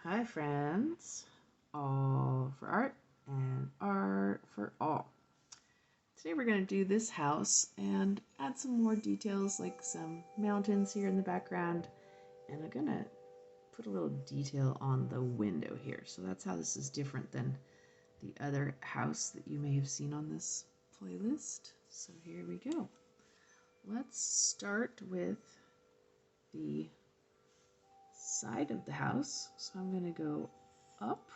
Hi friends, all for art and art for all. Today we're going to do this house and add some more details like some mountains here in the background, and I'm going to put a little detail on the window here. So that's how this is different than the other house that you may have seen on this playlist. So here we go. Let's start with the side of the house. So I'm going to go up,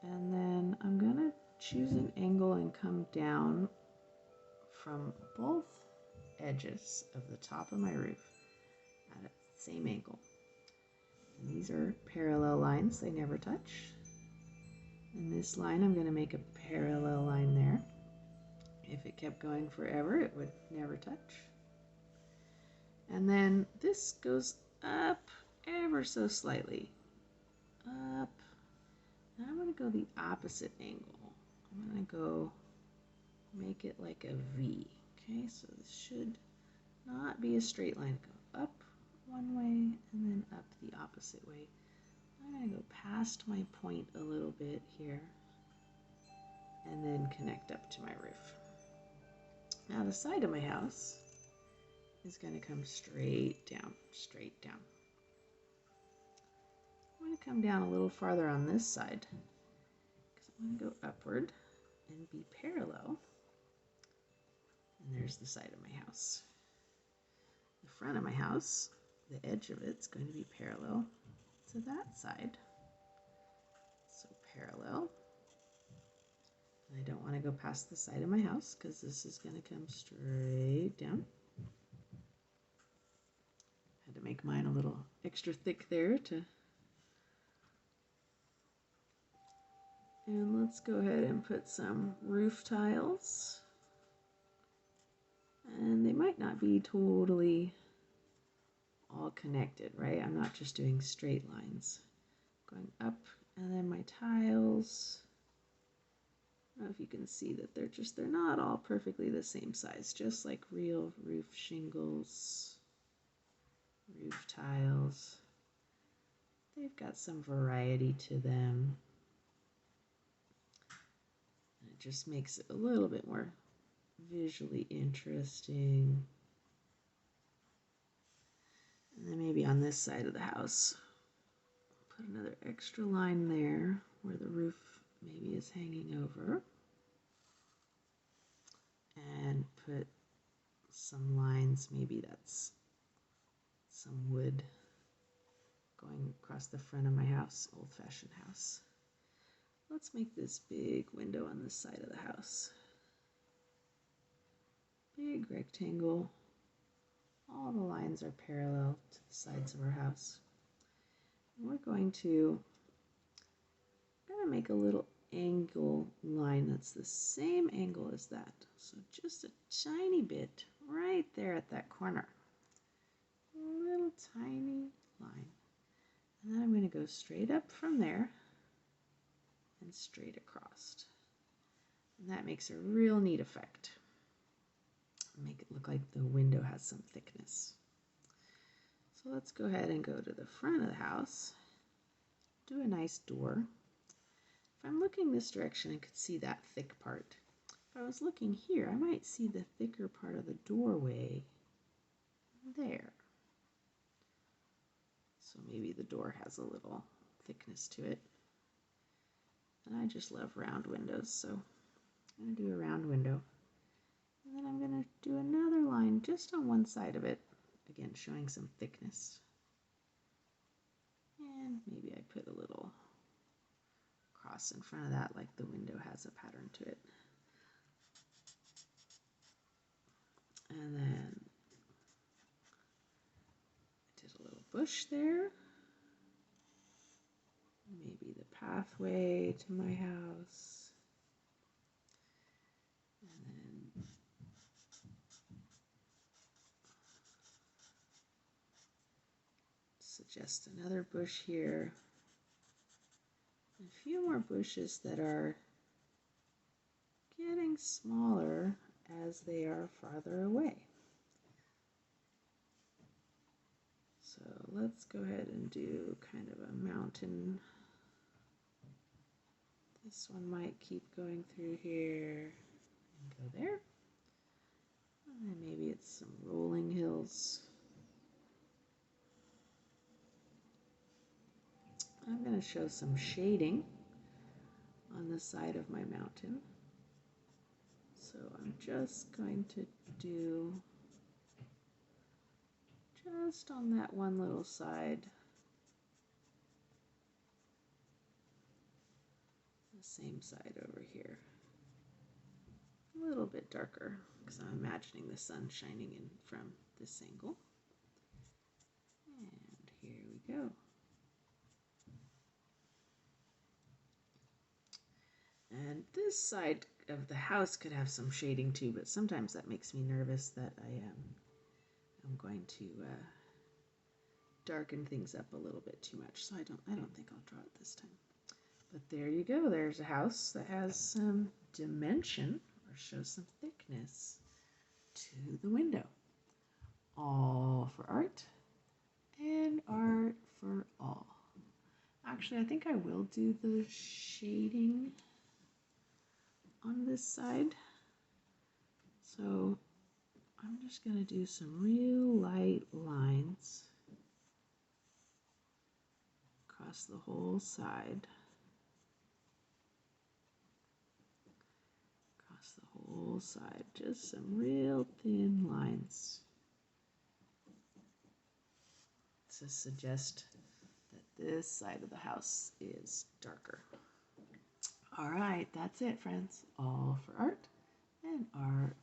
and then I'm going to choose an angle and come down from both edges of the top of my roof at the same angle. And these are parallel lines, they never touch. And this line, I'm going to make a parallel line there. If it kept going forever, it would never touch. And then this goes up ever so slightly. Up. And I'm going to go the opposite angle. I'm going to go make it like a V. Okay, so this should not be a straight line. Go up one way and then up the opposite way. I'm going to go past my point a little bit here and then connect up to my roof. Now the side of my house is going to come straight down, straight down. I'm going to come down a little farther on this side because I'm going to go upward and be parallel. And there's the side of my house. The front of my house, the edge of it's going to be parallel to that side. So parallel. And I don't want to go past the side of my house because this is going to come straight down. Had to make mine a little extra thick there to. And let's go ahead and put some roof tiles. And they might not be totally all connected, right? I'm not just doing straight lines. Going up, and then my tiles. I don't know if you can see that they're not all perfectly the same size, just like real roof shingles, roof tiles. They've got some variety to them. And it just makes it a little bit more visually interesting. And then maybe on this side of the house, put another extra line there where the roof maybe is hanging over. And put some lines, maybe that's some wood going across the front of my house, old-fashioned house. Let's make this big window on this side of the house. Big rectangle. All the lines are parallel to the sides of our house. And we're going to make a little angle line that's the same angle as that. So just a tiny bit right there at that corner. A little tiny line. And then I'm going to go straight up from there and straight across. And that makes a real neat effect. Make it look like the window has some thickness. So let's go ahead and go to the front of the house. Do a nice door. If I'm looking this direction, I could see that thick part. If I was looking here, I might see the thicker part of the doorway there. So maybe the door has a little thickness to it. And I just love round windows, so I'm going to do a round window. And then I'm going to do another line just on one side of it, again showing some thickness. And maybe I put a little cross in front of that like the window has a pattern to it. And then I did a little bush there. Maybe the pathway to my house. And then suggest another bush here. A few more bushes that are getting smaller as they are farther away. So let's go ahead and do kind of a mountain. This one might keep going through here and go there. And maybe it's some rolling hills. I'm going to show some shading on the side of my mountain. So I'm just going to do just on that one little side, the same side over here. A little bit darker because I'm imagining the sun shining in from this angle. And here we go. And this side of the house could have some shading too, but sometimes that makes me nervous that I'm going to darken things up a little bit too much. So I don't think I'll draw it this time. But there you go. There's a house that has some dimension or shows some thickness to the window. All for art and art for all. Actually, I think I will do the shading on this side. So I'm just going to do some real light lines across the whole side. Across the whole side, just some real thin lines to suggest that this side of the house is darker. All right, that's it, friends. All for art and art